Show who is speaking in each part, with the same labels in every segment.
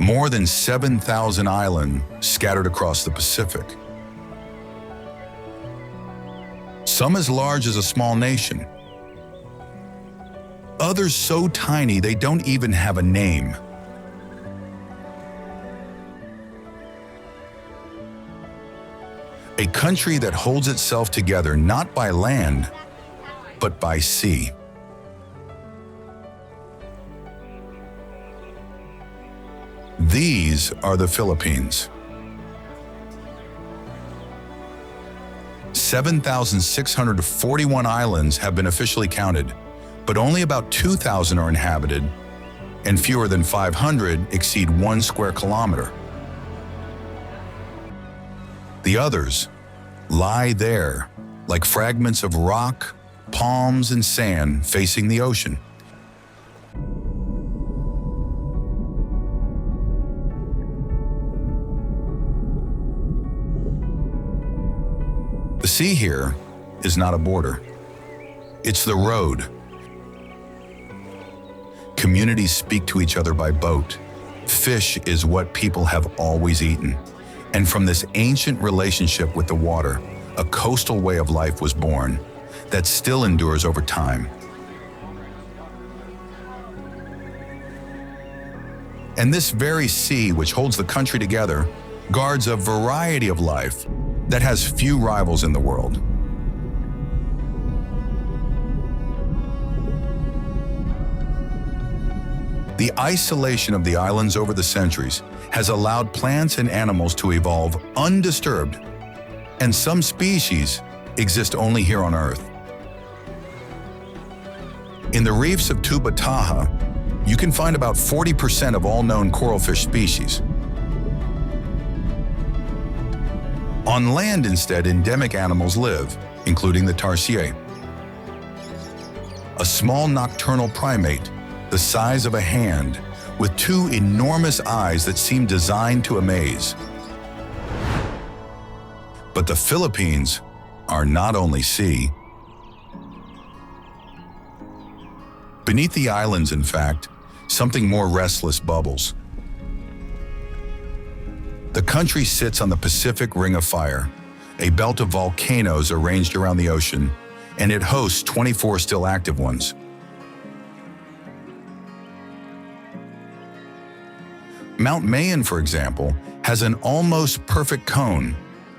Speaker 1: More than 7,000 islands scattered across the Pacific. Some as large as a small nation. Others so tiny they don't even have a name. A country that holds itself together not by land, but by sea. These are the Philippines. 7,641 islands have been officially counted, but only about 2,000 are inhabited, and fewer than 500 exceed 1 square kilometer. The others lie there like fragments of rock, palms, and sand facing the ocean. The sea here is not a border. It's the road. Communities speak to each other by boat. Fish is what people have always eaten. And from this ancient relationship with the water, a coastal way of life was born that still endures over time. And this very sea, which holds the country together, guards a variety of life that has few rivals in the world. The isolation of the islands over the centuries has allowed plants and animals to evolve undisturbed, and some species exist only here on Earth. In the reefs of Tubbataha, you can find about 40% of all known coral fish species. On land instead, endemic animals live, including the tarsier, a small nocturnal primate the size of a hand with 2 enormous eyes that seem designed to amaze. But the Philippines are not only sea. Beneath the islands, in fact, something more restless bubbles. The country sits on the Pacific Ring of Fire, a belt of volcanoes arranged around the ocean, and it hosts 24 still active ones. Mount Mayon, for example, has an almost perfect cone,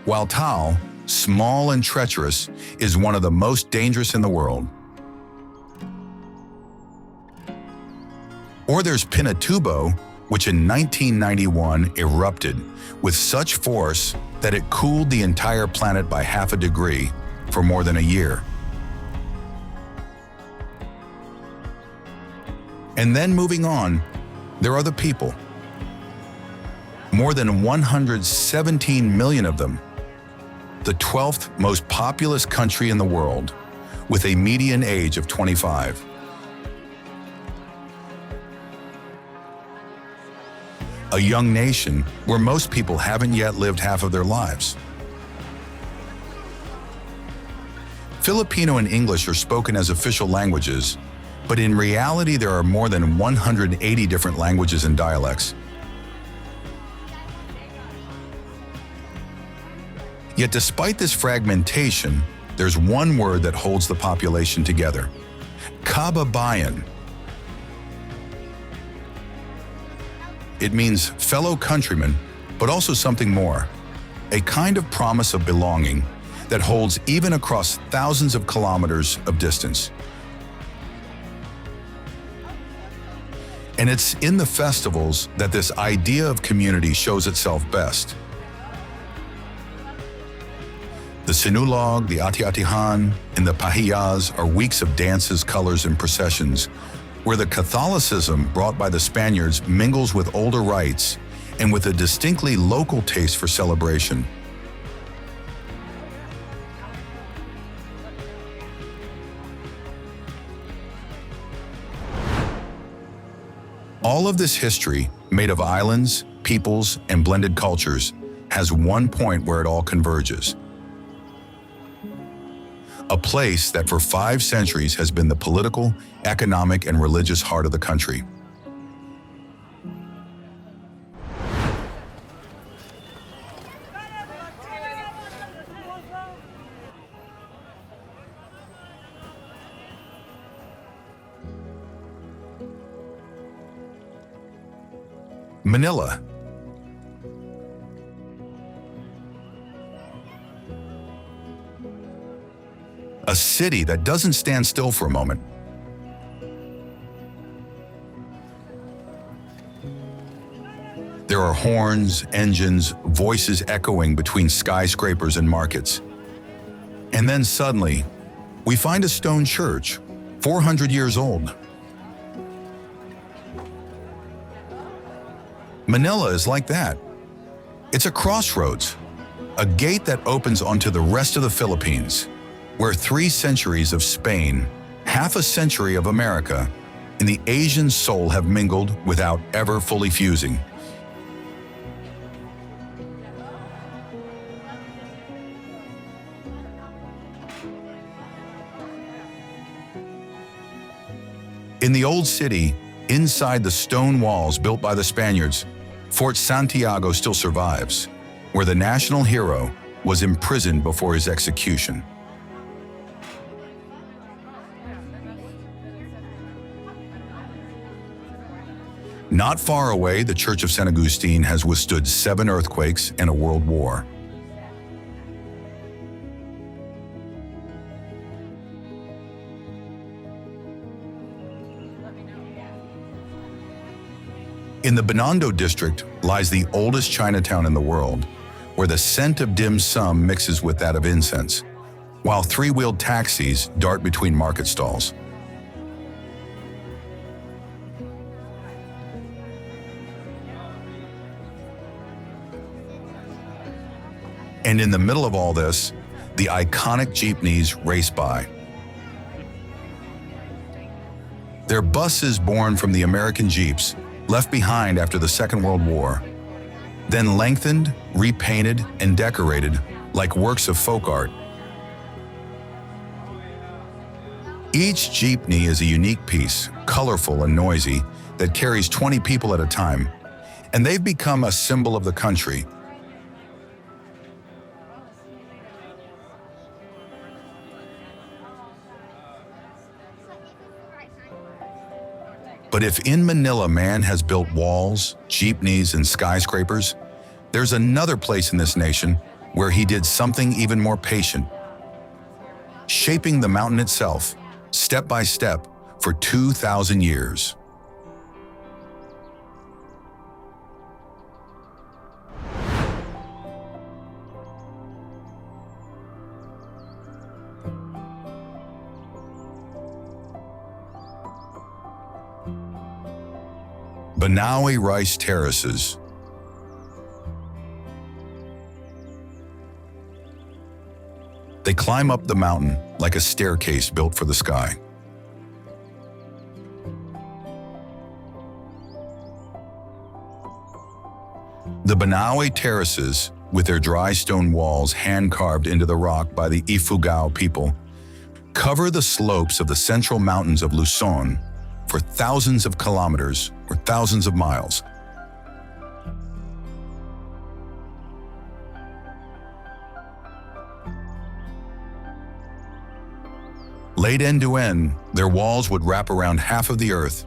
Speaker 1: while Taal, small and treacherous, is one of the most dangerous in the world. Or there's Pinatubo, which in 1991 erupted with such force that it cooled the entire planet by half a degree for more than a year. And then moving on, there are the people. More than 117 million of them, the 12th most populous country in the world, with a median age of 25. A young nation where most people haven't yet lived half of their lives. Filipino and English are spoken as official languages, but in reality there are more than 180 different languages and dialects. Yet despite this fragmentation, there's one word that holds the population together: kababayan. It means fellow countrymen, but also something more, a kind of promise of belonging that holds even across thousands of kilometers of distance. And it's in the festivals that this idea of community shows itself best. The Sinulog, the Ati-Atihan, and the Pahiyas are weeks of dances, colors, and processions, where the Catholicism brought by the Spaniards mingles with older rites and with a distinctly local taste for celebration. All of this history, made of islands, peoples, and blended cultures, has one point where it all converges. A place that for 5 centuries has been the political, economic, and religious heart of the country. Manila. A city that doesn't stand still for a moment. There are horns, engines, voices echoing between skyscrapers and markets. And then suddenly, we find a stone church, 400 years old. Manila is like that. It's a crossroads, a gate that opens onto the rest of the Philippines, where 3 centuries of Spain, half a century of America, and the Asian soul have mingled without ever fully fusing. In the old city, inside the stone walls built by the Spaniards, Fort Santiago still survives, where the national hero was imprisoned before his execution. Not far away, the Church of San Agustin has withstood 7 earthquakes and a world war. In the Binondo district lies the oldest Chinatown in the world, where the scent of dim sum mixes with that of incense, while 3-wheeled taxis dart between market stalls. And in the middle of all this, the iconic jeepneys race by. They're buses born from the American Jeeps, left behind after the Second World War, then lengthened, repainted, and decorated like works of folk art. Each jeepney is a unique piece, colorful and noisy, that carries 20 people at a time, and they've become a symbol of the country. But if in Manila man has built walls, jeepneys, and skyscrapers, there's another place in this nation where he did something even more patient, shaping the mountain itself, step by step, for 2,000 years. Banaue rice terraces. They climb up the mountain like a staircase built for the sky. The Banaue terraces, with their dry stone walls hand-carved into the rock by the Ifugao people, cover the slopes of the central mountains of Luzon for thousands of kilometers or thousands of miles. Laid end to end, their walls would wrap around half of the earth.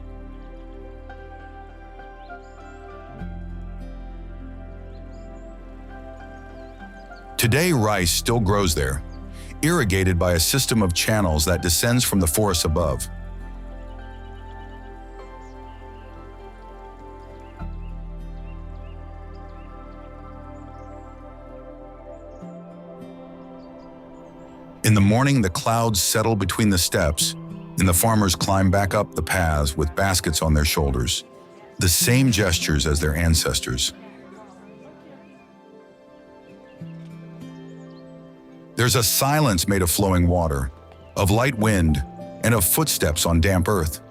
Speaker 1: Today, rice still grows there, irrigated by a system of channels that descends from the forests above. In the morning, the clouds settle between the steps, and the farmers climb back up the paths with baskets on their shoulders, the same gestures as their ancestors. There's a silence made of flowing water, of light wind, and of footsteps on damp earth.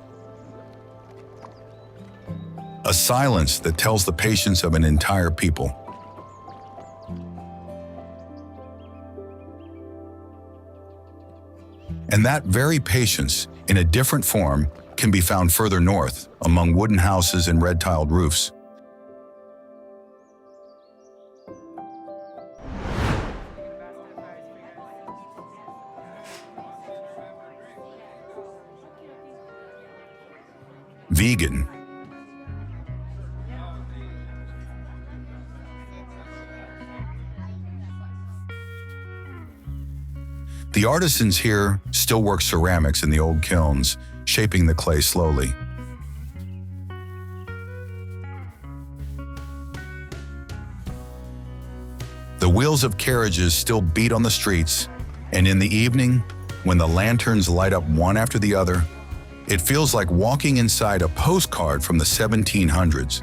Speaker 1: A silence that tells the patience of an entire people. And that very patience, in a different form, can be found further north, among wooden houses and red-tiled roofs. Vigan. The artisans here still work ceramics in the old kilns, shaping the clay slowly. The wheels of carriages still beat on the streets, and in the evening, when the lanterns light up one after the other, it feels like walking inside a postcard from the 1700s.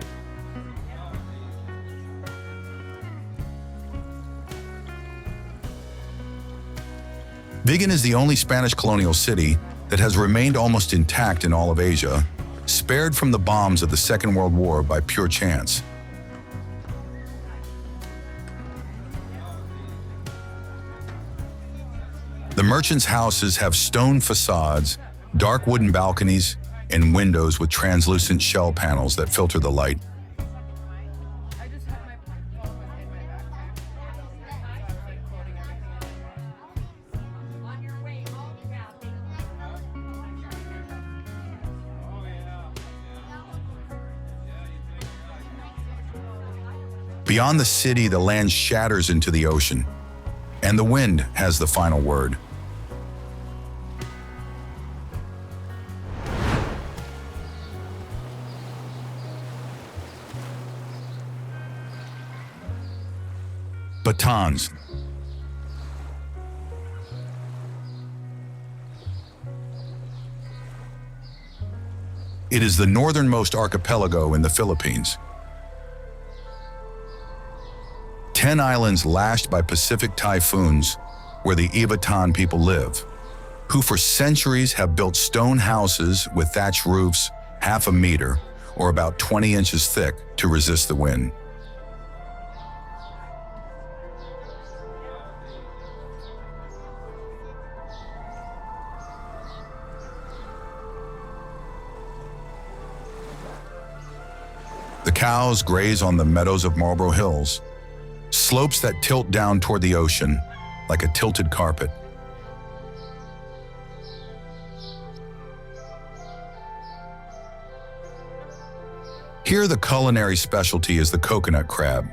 Speaker 1: Vigan is the only Spanish colonial city that has remained almost intact in all of Asia, spared from the bombs of the Second World War by pure chance. The merchants' houses have stone facades, dark wooden balconies, and windows with translucent shell panels that filter the light. Beyond the city, the land shatters into the ocean, and the wind has the final word. Batons. It is the northernmost archipelago in the Philippines. 10 islands lashed by Pacific typhoons where the Ivatan people live, who for centuries have built stone houses with thatched roofs half a meter or about 20 inches thick to resist the wind. The cows graze on the meadows of Marlborough Hills, slopes that tilt down toward the ocean like a tilted carpet. Here the culinary specialty is the coconut crab,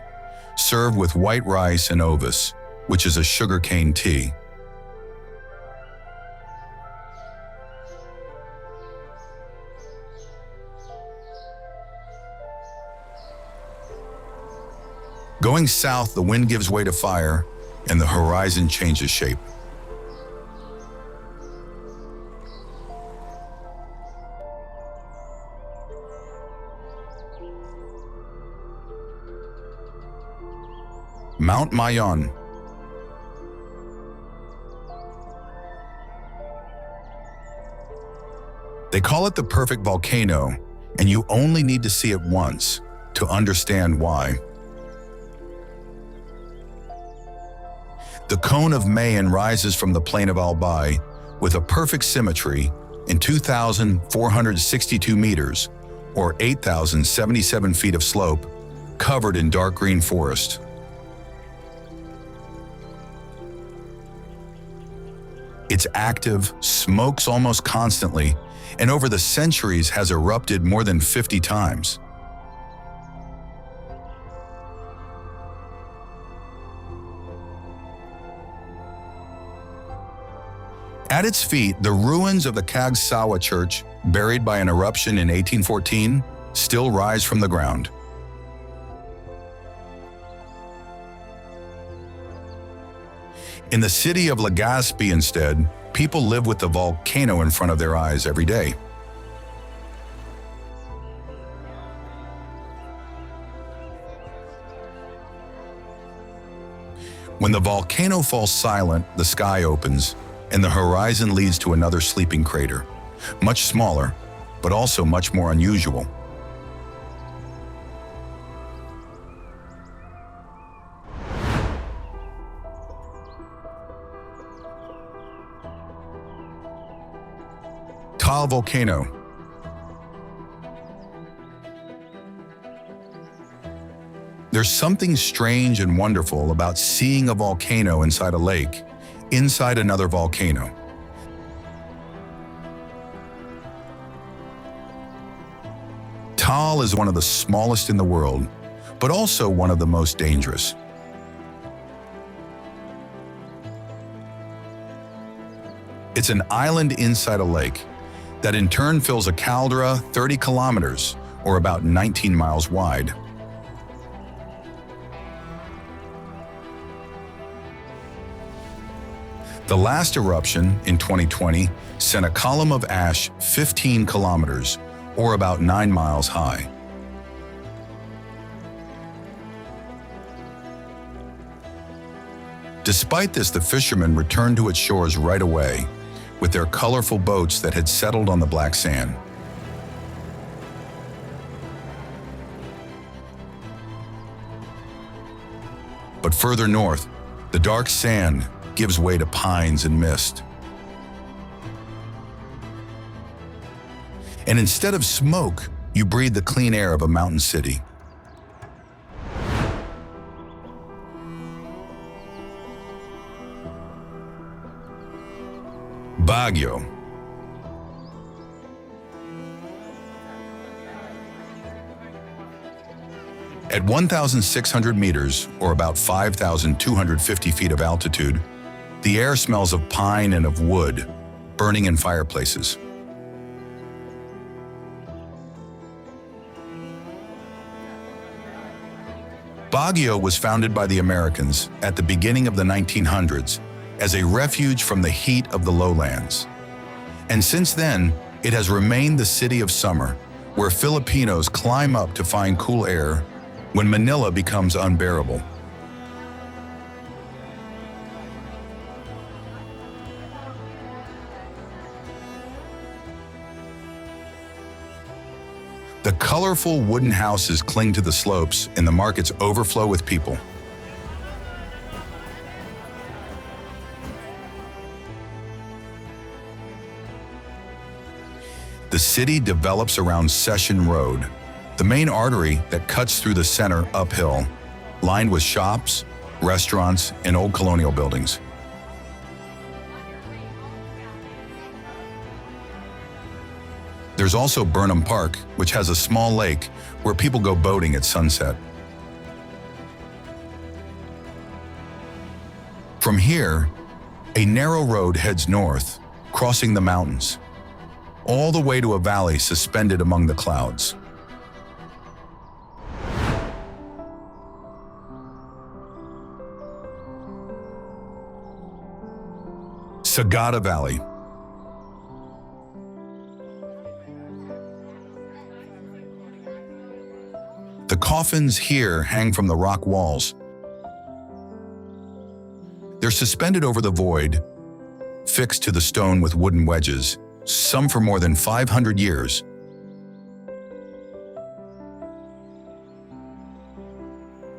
Speaker 1: served with white rice and ovis, which is a sugarcane tea. Going south, the wind gives way to fire, and the horizon changes shape. Mount Mayon. They call it the perfect volcano, and you only need to see it once to understand why. The cone of Mayon rises from the plain of Albay with a perfect symmetry in 2,462 meters, or 8,077 feet of slope, covered in dark green forest. It's active, smokes almost constantly, and over the centuries has erupted more than 50 times. At its feet, the ruins of the Cagsawa Church, buried by an eruption in 1814, still rise from the ground. In the city of Legazpi, instead, people live with the volcano in front of their eyes every day. When the volcano falls silent, the sky opens, and the horizon leads to another sleeping crater, much smaller, but also much more unusual. Taal Volcano. There's something strange and wonderful about seeing a volcano inside a lake, inside another volcano. Taal is one of the smallest in the world, but also one of the most dangerous. It's an island inside a lake that in turn fills a caldera 30 kilometers, or about 19 miles wide. The last eruption in 2020 sent a column of ash 15 kilometers, or about 9 miles high. Despite this, the fishermen returned to its shores right away, with their colorful boats that had settled on the black sand. But further north, the dark sand gives way to pines and mist. And instead of smoke, you breathe the clean air of a mountain city. Baguio. At 1,600 meters, or about 5,250 feet of altitude, the air smells of pine and of wood, burning in fireplaces. Baguio was founded by the Americans at the beginning of the 1900s as a refuge from the heat of the lowlands. And since then, it has remained the city of summer, where Filipinos climb up to find cool air when Manila becomes unbearable. The colorful wooden houses cling to the slopes and the markets overflow with people. The city develops around Session Road, the main artery that cuts through the center uphill, lined with shops, restaurants, and old colonial buildings. There's also Burnham Park, which has a small lake where people go boating at sunset. From here, a narrow road heads north, crossing the mountains, all the way to a valley suspended among the clouds. Sagada Valley. The coffins here hang from the rock walls. They're suspended over the void, fixed to the stone with wooden wedges, some for more than 500 years.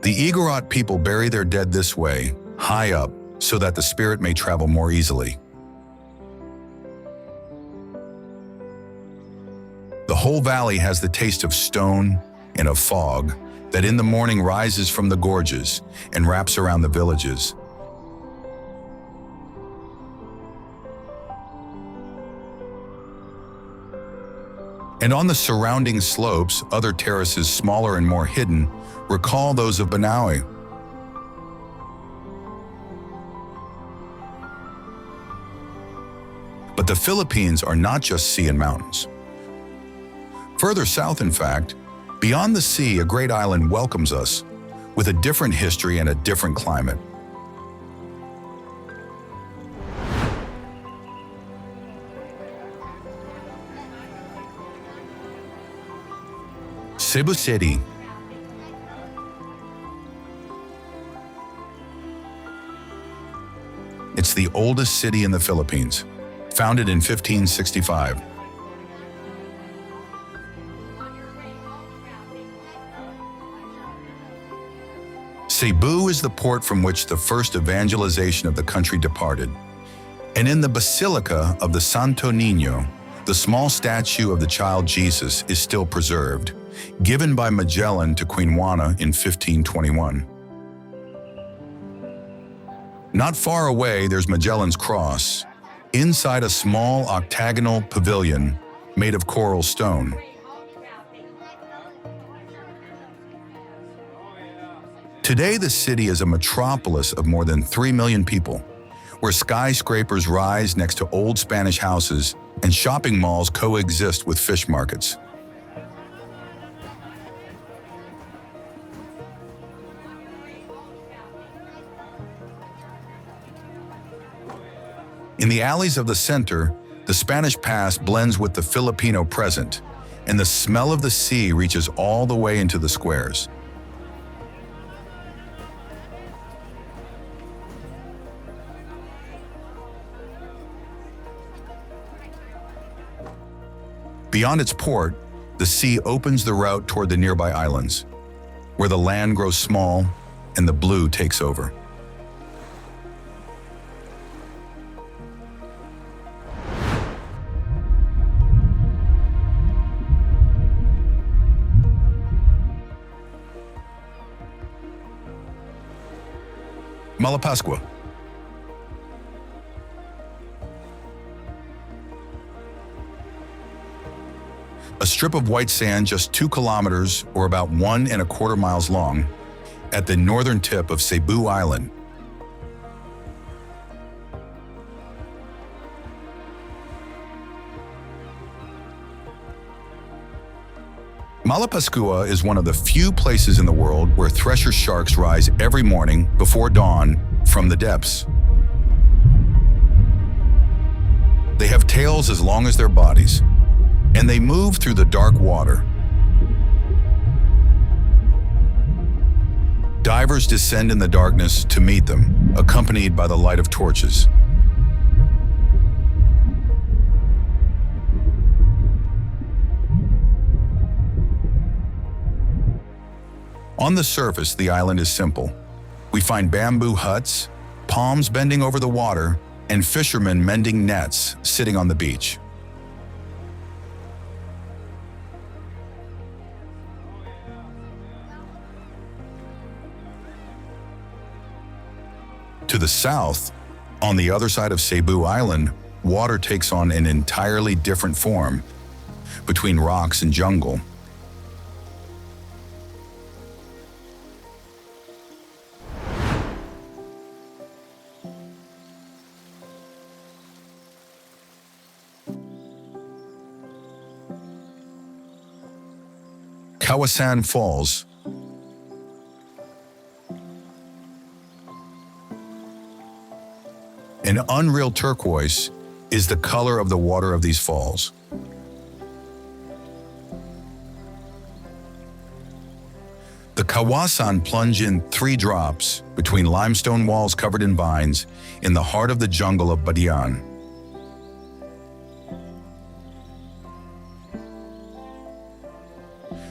Speaker 1: The Igorot people bury their dead this way, high up, so that the spirit may travel more easily. The whole valley has the taste of stone and of fog that in the morning rises from the gorges and wraps around the villages. And on the surrounding slopes, other terraces smaller and more hidden recall those of Banaue. But the Philippines are not just sea and mountains. Further south, in fact, beyond the sea, a great island welcomes us with a different history and a different climate. Cebu City. It's the oldest city in the Philippines, founded in 1565. Cebu is the port from which the first evangelization of the country departed. And in the Basilica of the Santo Niño, the small statue of the child Jesus is still preserved, given by Magellan to Queen Juana in 1521. Not far away, there's Magellan's Cross, inside a small octagonal pavilion made of coral stone. Today, the city is a metropolis of more than 3 million people, where skyscrapers rise next to old Spanish houses and shopping malls coexist with fish markets. In the alleys of the center, the Spanish past blends with the Filipino present, and the smell of the sea reaches all the way into the squares. Beyond its port, the sea opens the route toward the nearby islands, where the land grows small and the blue takes over. Malapascua. A strip of white sand just 2 kilometers, or about 1¼ miles long, at the northern tip of Cebu Island. Malapascua is one of the few places in the world where thresher sharks rise every morning before dawn from the depths. They have tails as long as their bodies, and they move through the dark water. Divers descend in the darkness to meet them, accompanied by the light of torches. On the surface, the island is simple. We find bamboo huts, palms bending over the water, and fishermen mending nets sitting on the beach. To the south, on the other side of Cebu Island, water takes on an entirely different form, between rocks and jungle. Kawasan Falls. An unreal turquoise is the color of the water of these falls. The Kawasan plunge in 3 drops between limestone walls covered in vines in the heart of the jungle of Vigan.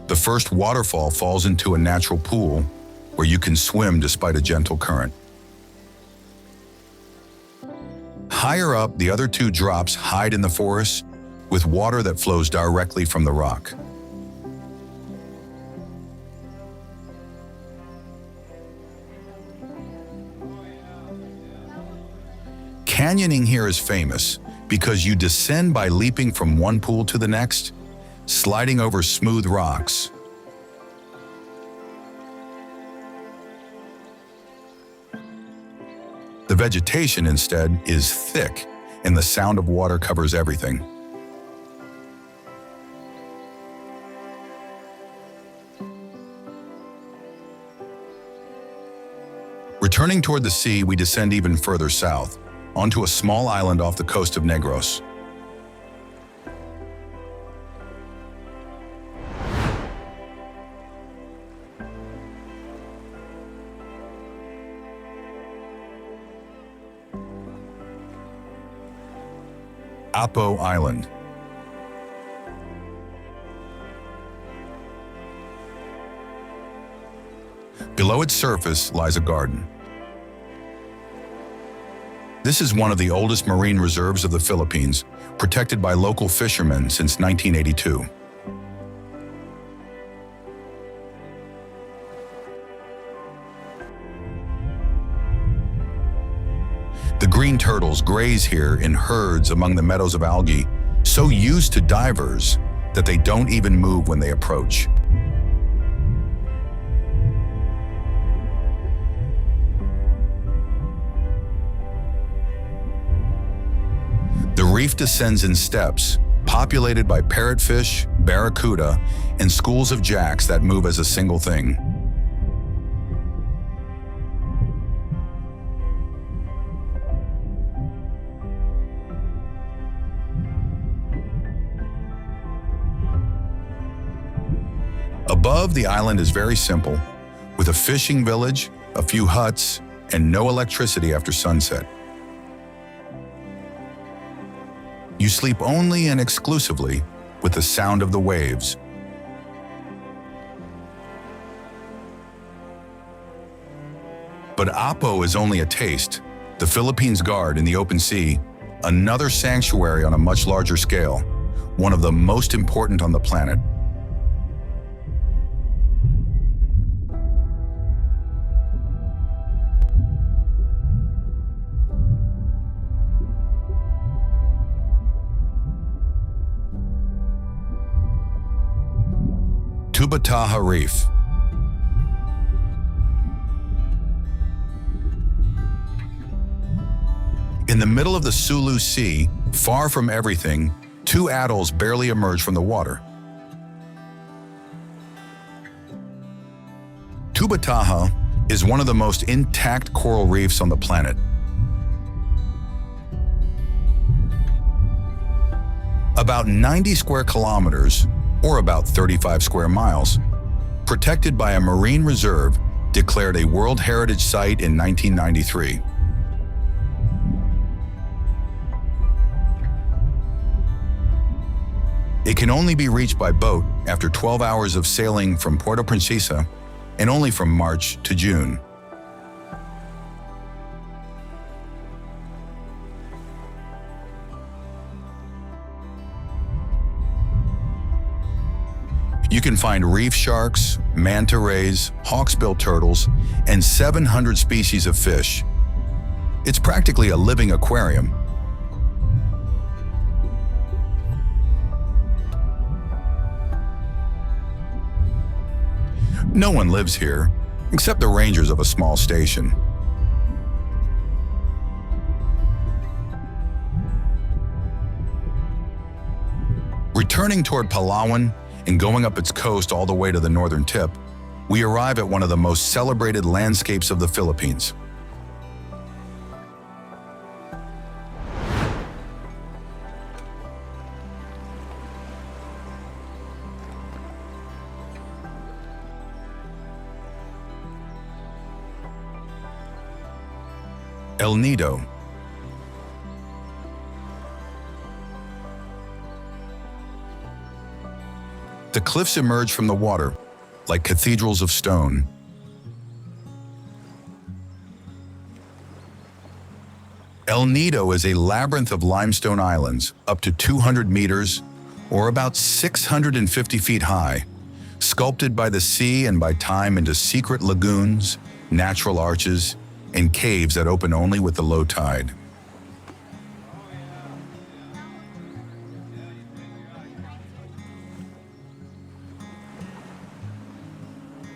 Speaker 1: The first waterfall falls into a natural pool where you can swim despite a gentle current. Higher up, the other 2 drops hide in the forest with water that flows directly from the rock. Canyoning here is famous because you descend by leaping from one pool to the next, sliding over smooth rocks. The vegetation, instead, is thick, and the sound of water covers everything. Returning toward the sea, we descend even further south, onto a small island off the coast of Negros. Apo Island. Below its surface lies a garden. This is one of the oldest marine reserves of the Philippines, protected by local fishermen since 1982. The green turtles graze here in herds among the meadows of algae, so used to divers that they don't even move when they approach. reef descends in steps, populated by parrotfish, barracuda, and schools of jacks that move as a single thing. Above, the island is very simple, with a fishing village, a few huts, and no electricity after sunset. You sleep only and exclusively with the sound of the waves. But Apo is only a taste. The Philippines Guard in the open sea, another sanctuary on a much larger scale, one of the most important on the planet. Tubbataha Reef. In the middle of the Sulu Sea, far from everything, two atolls barely emerge from the water. Tubbataha is one of the most intact coral reefs on the planet. About 90 square kilometers, or about 35 square miles, protected by a marine reserve declared a World Heritage Site in 1993. It can only be reached by boat after 12 hours of sailing from Puerto Princesa and only from March to June. You can find reef sharks, manta rays, hawksbill turtles, and 700 species of fish. It's practically a living aquarium. No one lives here, except the rangers of a small station. Returning toward Palawan and going up its coast all the way to the northern tip, we arrive at one of the most celebrated landscapes of the Philippines. El Nido. The cliffs emerge from the water like cathedrals of stone. El Nido is a labyrinth of limestone islands up to 200 meters, or about 650 feet high, sculpted by the sea and by time into secret lagoons, natural arches, and caves that open only with the low tide.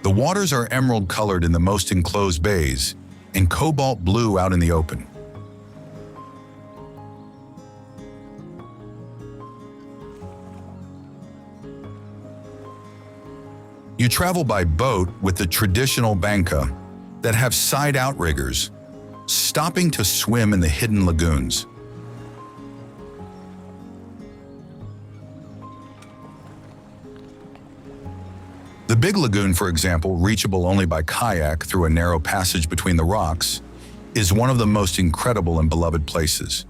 Speaker 1: The waters are emerald-colored in the most enclosed bays and cobalt blue out in the open. You travel by boat with the traditional banca that have side outriggers, stopping to swim in the hidden lagoons. The Big Lagoon, for example, reachable only by kayak through a narrow passage between the rocks, is one of the most incredible and beloved places.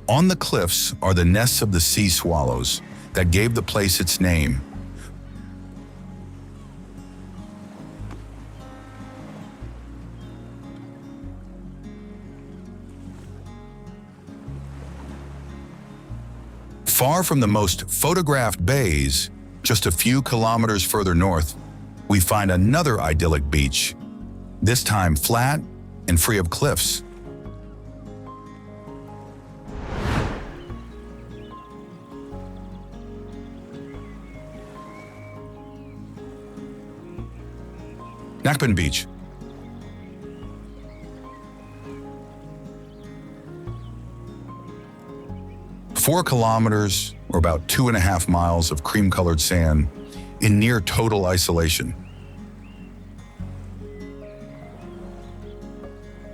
Speaker 1: On the cliffs are the nests of the sea swallows that gave the place its name. Far from the most photographed bays, just a few kilometers further north, we find another idyllic beach, this time flat and free of cliffs. Nacpan Beach. 4 kilometers, or about 2.5 miles of cream-colored sand in near total isolation.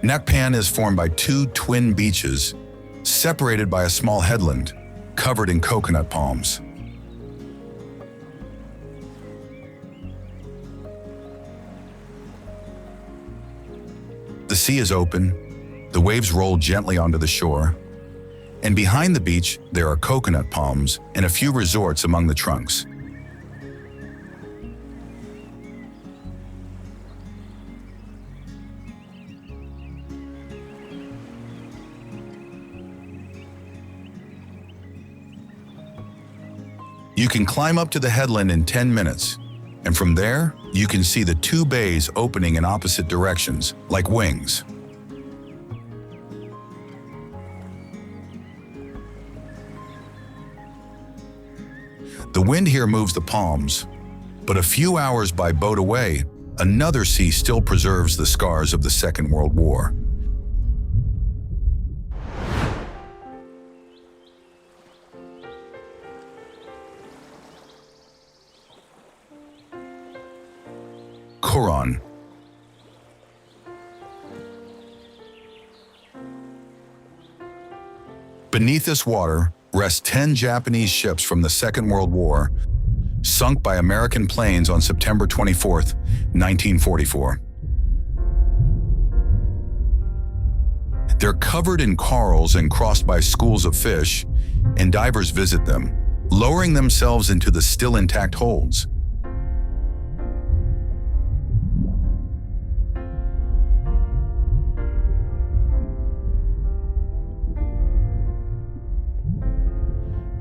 Speaker 1: Nacpan is formed by two twin beaches, separated by a small headland covered in coconut palms. The sea is open, the waves roll gently onto the shore, and behind the beach there are coconut palms and a few resorts among the trunks. You can climb up to the headland in 10 minutes, and from there, you can see the two bays opening in opposite directions, like wings. The wind here moves the palms, but a few hours by boat away, another sea still preserves the scars of the Second World War. Coron. Beneath this water rest 10 Japanese ships from the Second World War, sunk by American planes on September 24, 1944. They're covered in corals and crossed by schools of fish, and divers visit them, lowering themselves into the still intact holds.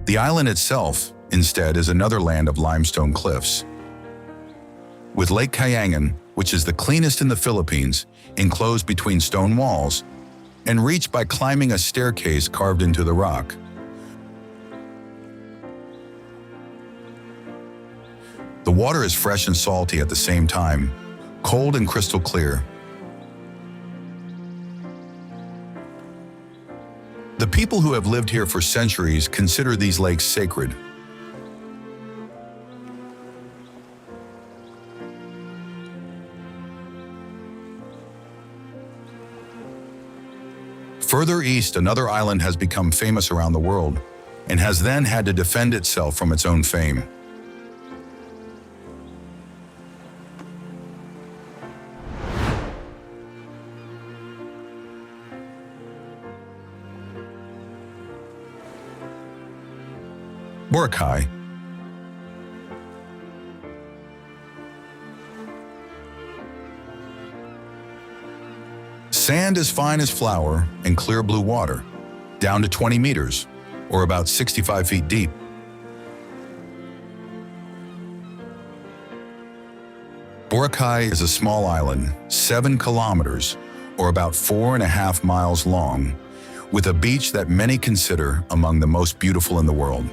Speaker 1: The island itself, instead, is another land of limestone cliffs. With Lake Kayangan, which is the cleanest in the Philippines, enclosed between stone walls, and reached by climbing a staircase carved into the rock. The water is fresh and salty at the same time, cold and crystal clear. The people who have lived here for centuries consider these lakes sacred. Further east, another island has become famous around the world and has then had to defend itself from its own fame. Boracay. Sand as fine as flour and clear blue water, down to 20 meters, or about 65 feet deep. Boracay is a small island, 7 kilometers, or about 4.5 miles long, with a beach that many consider among the most beautiful in the world.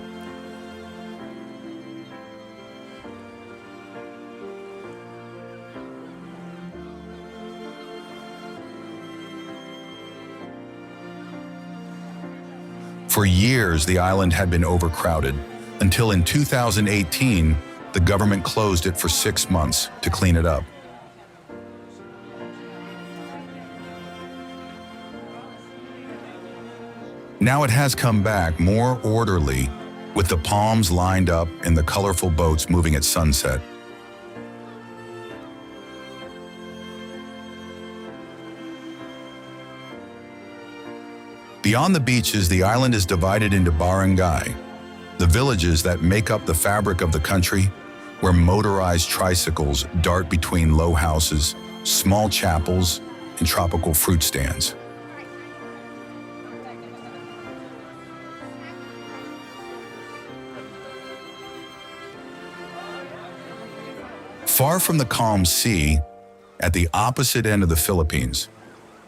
Speaker 1: For years, the island had been overcrowded, until in 2018, the government closed it for 6 months to clean it up. Now it has come back more orderly, with the palms lined up and the colorful boats moving at sunset. Beyond the beaches, the island is divided into barangay, the villages that make up the fabric of the country, where motorized tricycles dart between low houses, small chapels, and tropical fruit stands. Far from the calm sea, at the opposite end of the Philippines,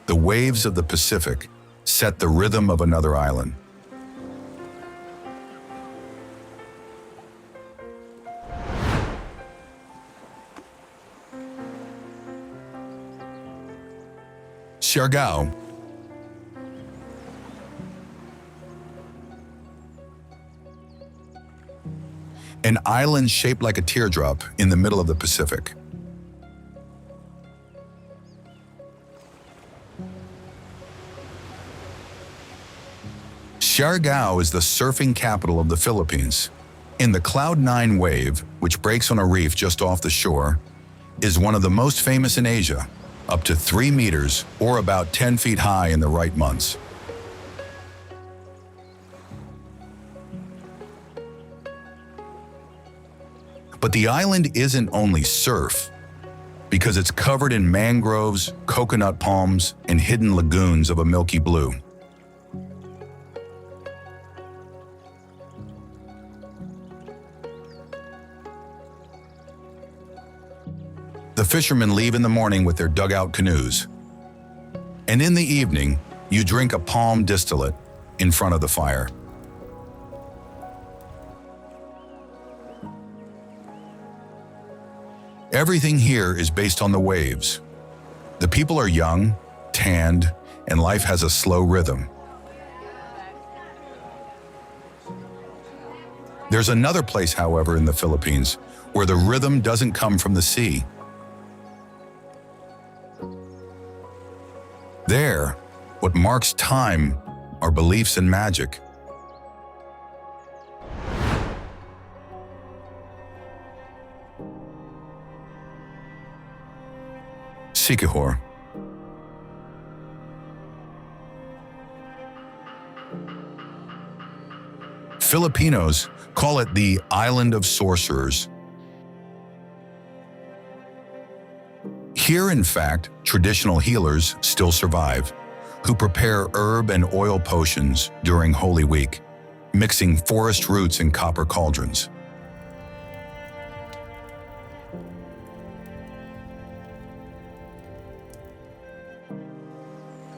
Speaker 1: the waves of the Pacific set the rhythm of another island. Siargao. an island shaped like a teardrop in the middle of the Pacific. Siargao is the surfing capital of the Philippines. And the Cloud 9 wave, which breaks on a reef just off the shore, is one of the most famous in Asia, up to 3 meters or about 10 feet high in the right months. But the island isn't only surf, because it's covered in mangroves, coconut palms, and hidden lagoons of a milky blue. The fishermen leave in the morning with their dugout canoes, and in the evening, you drink a palm distillate in front of the fire. Everything here is based on the waves. The people are young, tanned, and life has a slow rhythm. There's another place, however, in the Philippines where the rhythm doesn't come from the sea. There, what marks time are beliefs and magic. Siquijor. Filipinos call it the Island of Sorcerers. Here, in fact, traditional healers still survive, who prepare herb and oil potions during Holy Week, mixing forest roots in copper cauldrons.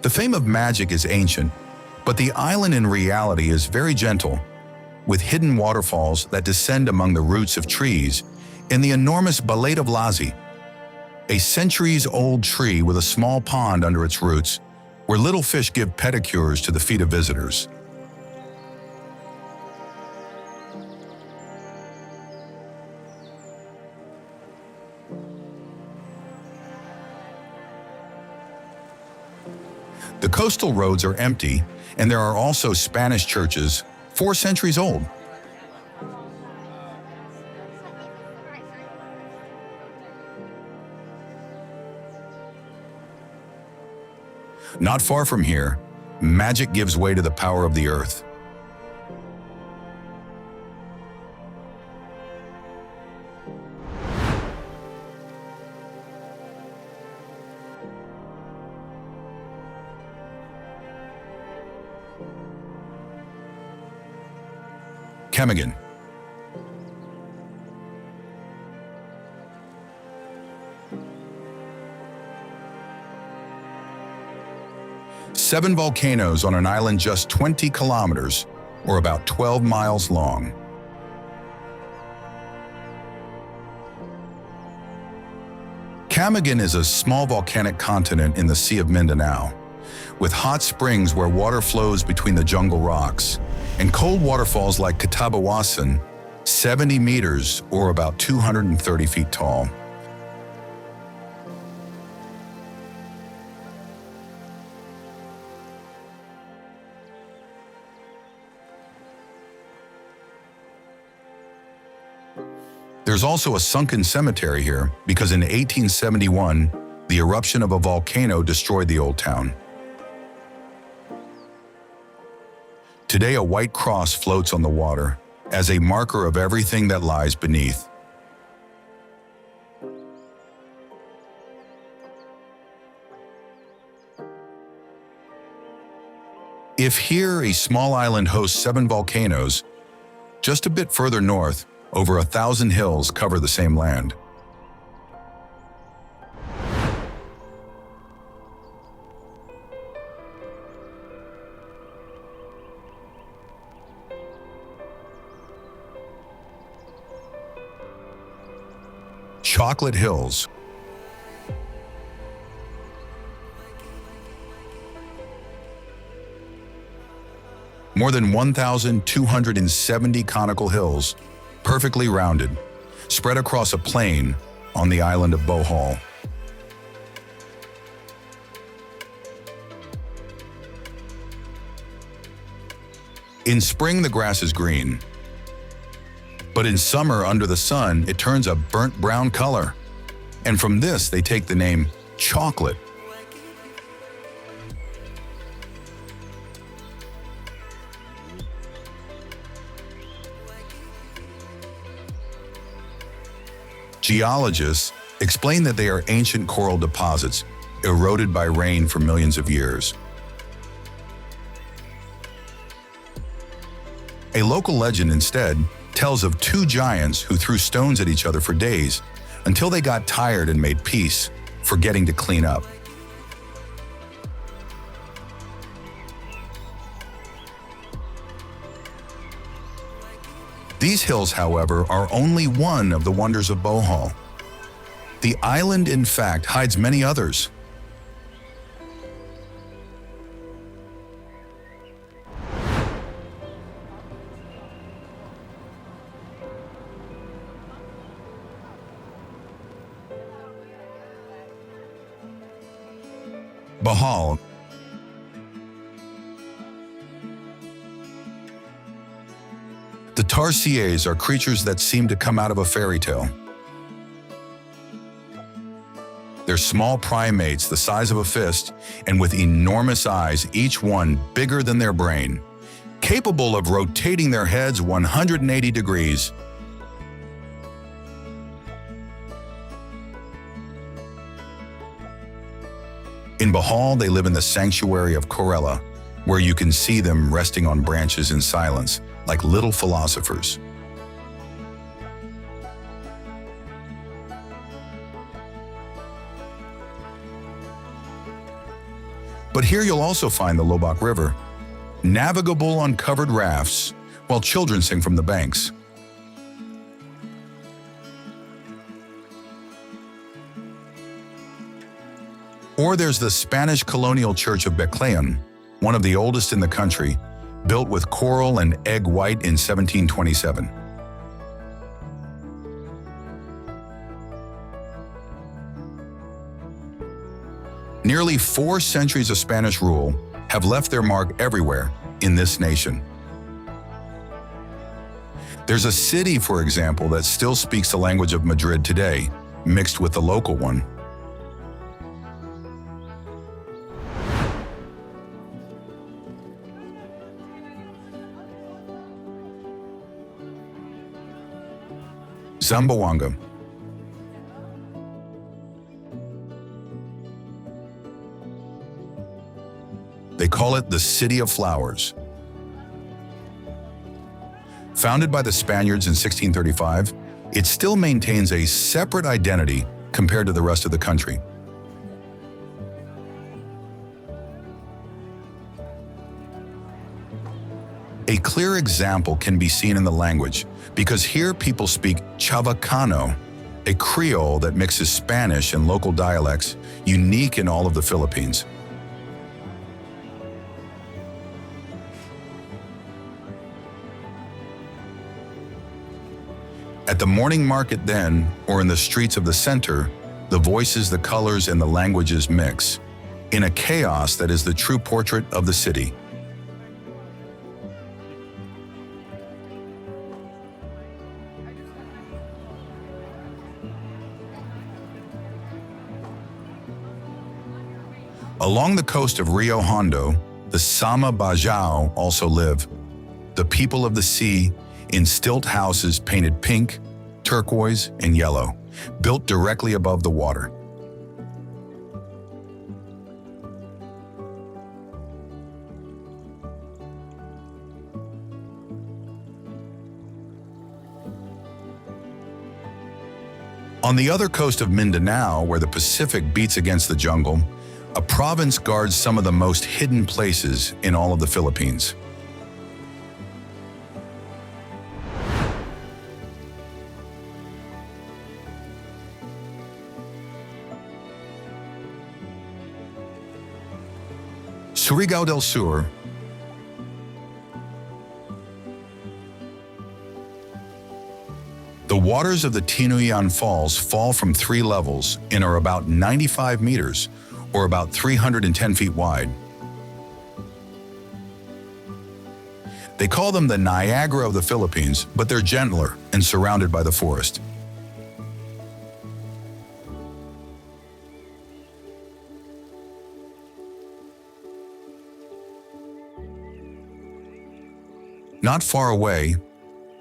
Speaker 1: The fame of magic is ancient, but the island in reality is very gentle, with hidden waterfalls that descend among the roots of trees in the enormous Balete of Lazi, a centuries-old tree with a small pond under its roots where little fish give pedicures to the feet of visitors. The coastal roads are empty, and there are also Spanish churches 4 centuries old. Not far from here, magic gives way to the power of the earth. Camiguin. Seven volcanoes on an island just 20 kilometers, or about 12 miles long. Camiguin is a small volcanic continent in the Sea of Mindanao, with hot springs where water flows between the jungle rocks, and cold waterfalls like Katabawasan, 70 meters or about 230 feet tall. There's also a sunken cemetery here because in 1871, the eruption of a volcano destroyed the old town. Today, a white cross floats on the water as a marker of everything that lies beneath. If here a small island hosts 7 volcanoes, just a bit further north, over 1,000 hills cover the same land. Chocolate Hills. More than 1,270 conical hills perfectly rounded, spread across a plain on the island of Bohol. In spring, the grass is green, but in summer, under the sun, it turns a burnt brown color. And from this, they take the name chocolate. Geologists explain that they are ancient coral deposits eroded by rain for millions of years. A local legend instead tells of two giants who threw stones at each other for days until they got tired and made peace, forgetting to clean up. These hills, however, are only one of the wonders of Bohol. The island, in fact, hides many others. Bohol. The Terraces are creatures that seem to come out of a fairy tale. They're small primates the size of a fist and with enormous eyes, each one bigger than their brain, capable of rotating their heads 180 degrees. In Bohol, they live in the sanctuary of Corella, where you can see them resting on branches in silence, like little philosophers. But here you'll also find the Lobak River, navigable on covered rafts, while children sing from the banks. Or there's the Spanish colonial church of Beclean, one of the oldest in the country, built with coral and egg white in 1727. Nearly 4 centuries of Spanish rule have left their mark everywhere in this nation. There's a city, for example, that still speaks the language of Madrid today, mixed with the local one. Zamboanga. They call it the City of Flowers. Founded by the Spaniards in 1635, it still maintains a separate identity compared to the rest of the country. A clear example can be seen in the language, because here people speak Chavacano, a Creole that mixes Spanish and local dialects, unique in all of the Philippines. At the morning market then, or in the streets of the center, the voices, the colors, and the languages mix, in a chaos that is the true portrait of the city. Along the coast of Rio Hondo, the Sama Bajau also live, the people of the sea, in stilt houses painted pink, turquoise, and yellow, built directly above the water. On the other coast of Mindanao, where the Pacific beats against the jungle, a province guards some of the most hidden places in all of the Philippines. Surigao del Sur, The waters of the Tinuyan Falls fall from 3 levels and are about 95 meters, or about 310 feet wide. They call them the Niagara of the Philippines, but they're gentler and surrounded by the forest. Not far away,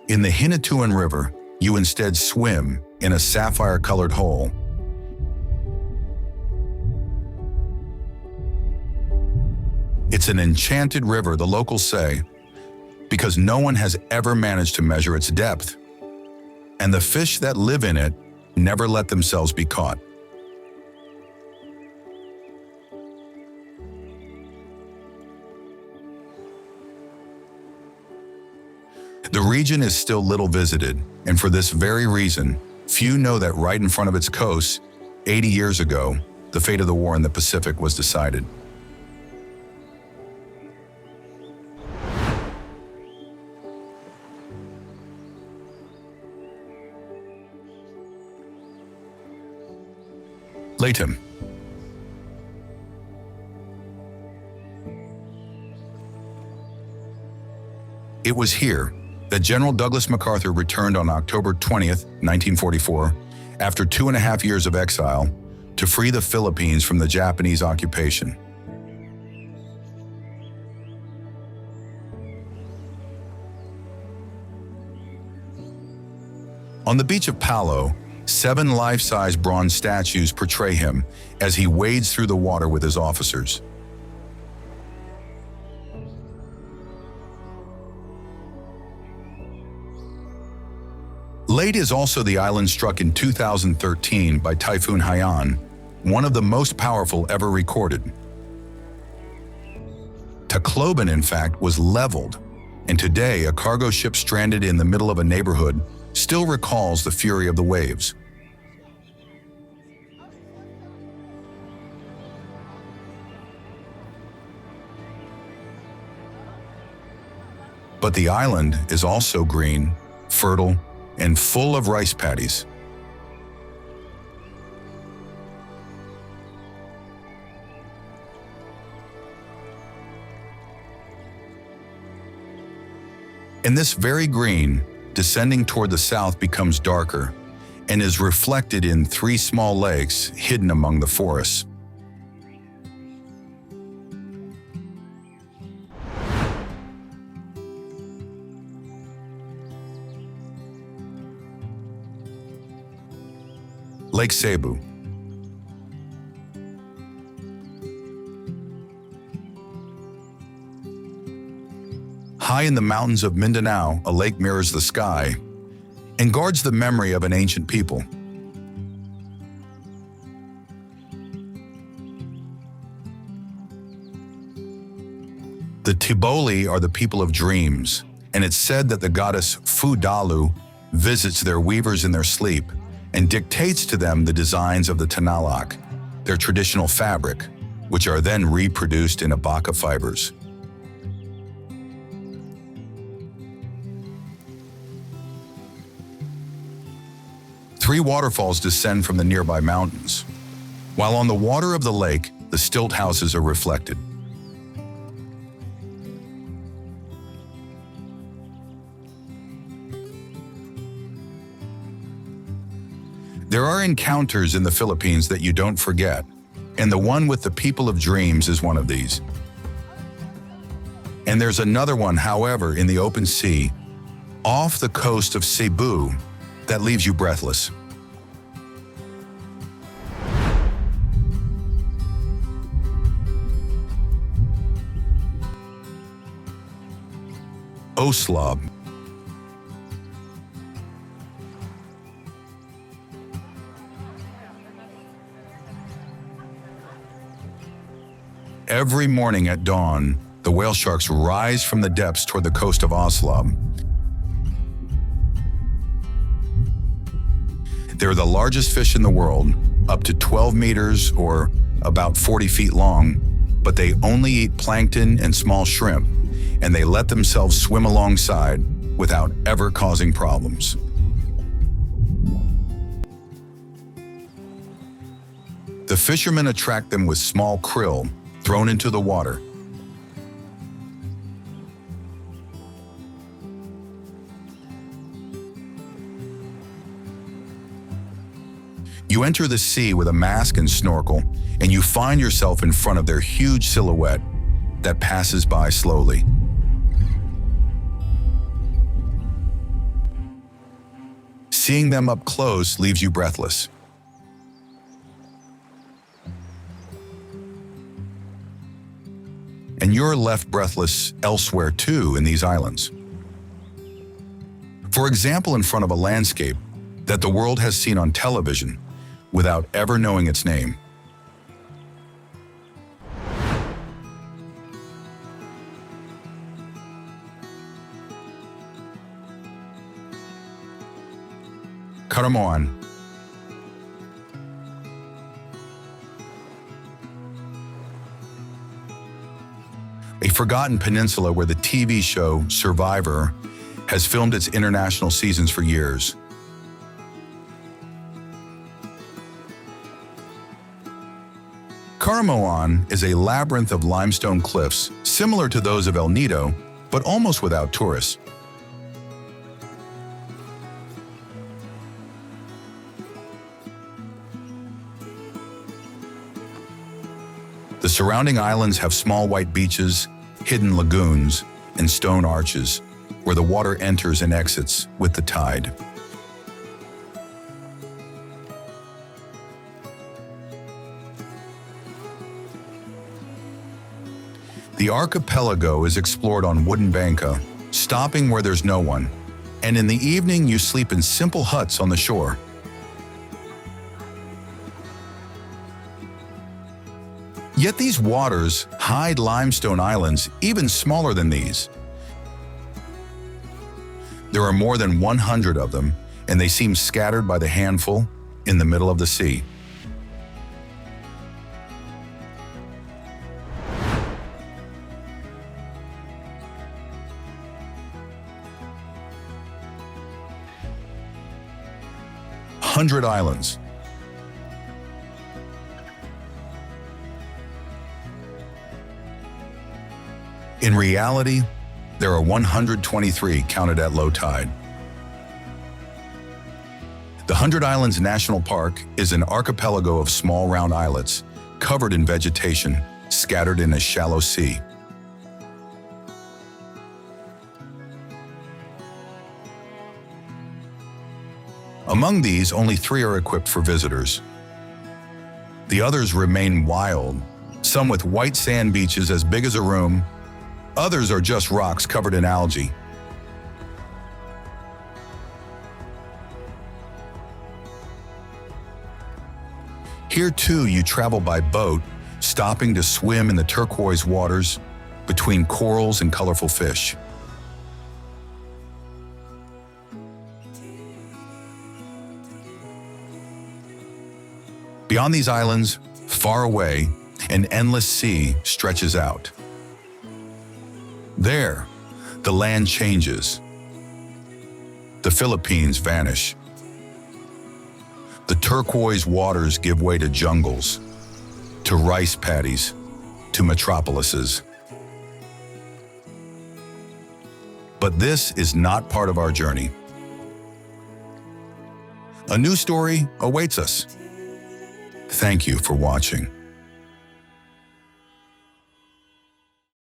Speaker 1: in the Hinatuan River, you instead swim in a sapphire-colored hole. It's an enchanted river, the locals say, because no one has ever managed to measure its depth, and the fish that live in it never let themselves be caught. The region is still little visited, and for this very reason, few know that right in front of its coast, 80 years ago, the fate of the war in the Pacific was decided. Latem. It was here that General Douglas MacArthur returned on October 20th, 1944, after 2.5 years of exile, to free the Philippines from the Japanese occupation. On the beach of Palawan, 7 life-size bronze statues portray him as he wades through the water with his officers. Leyte is also the island struck in 2013 by Typhoon Haiyan, one of the most powerful ever recorded. Tacloban, in fact, was leveled, and today a cargo ship stranded in the middle of a neighborhood still recalls the fury of the waves. But the island is also green, fertile, and full of rice paddies. And this very green, descending toward the south, becomes darker and is reflected in 3 small lakes hidden among the forests. Lake Cebu. High in the mountains of Mindanao, a lake mirrors the sky and guards the memory of an ancient people. The Tiboli are the people of dreams, and it's said that the goddess Fudalu visits their weavers in their sleep and dictates to them the designs of the Tanalak, their traditional fabric, which are then reproduced in abaca fibers. Three waterfalls descend from the nearby mountains, while on the water of the lake, the stilt houses are reflected. There are encounters in the Philippines that you don't forget, and the one with the people of dreams is one of these. And there's another one, however, in the open sea, off the coast of Cebu, that leaves you breathless. Oslab. Every morning at dawn, the whale sharks rise from the depths toward the coast of Oslab. They're the largest fish in the world, up to 12 meters or about 40 feet long, but they only eat plankton and small shrimp, and they let themselves swim alongside without ever causing problems. The fishermen attract them with small krill thrown into the water. You enter the sea with a mask and snorkel, and you find yourself in front of their huge silhouette that passes by slowly. Seeing them up close leaves you breathless. And you're left breathless elsewhere too in these islands. For example, in front of a landscape that the world has seen on television without ever knowing its name. Coron. A forgotten peninsula where the TV show Survivor has filmed its international seasons for years. Coron is a labyrinth of limestone cliffs similar to those of El Nido, but almost without tourists. The surrounding islands have small white beaches, hidden lagoons, and stone arches, where the water enters and exits with the tide. The archipelago is explored on wooden banca, stopping where there's no one, and in the evening you sleep in simple huts on the shore. Yet these waters hide limestone islands even smaller than these. There are more than 100 of them, and they seem scattered by the handful in the middle of the sea. Hundred islands. In reality, there are 123 counted at low tide. The 100 Islands National Park is an archipelago of small round islets covered in vegetation, scattered in a shallow sea. Among these, only 3 are equipped for visitors. The others remain wild, some with white sand beaches as big as a room. Others are just rocks covered in algae. Here too, you travel by boat, stopping to swim in the turquoise waters between corals and colorful fish. Beyond these islands, far away, an endless sea stretches out. There, the land changes. The Philippines vanish. The turquoise waters give way to jungles, to rice paddies, to metropolises. But this is not part of our journey. A new story awaits us. Thank you for watching.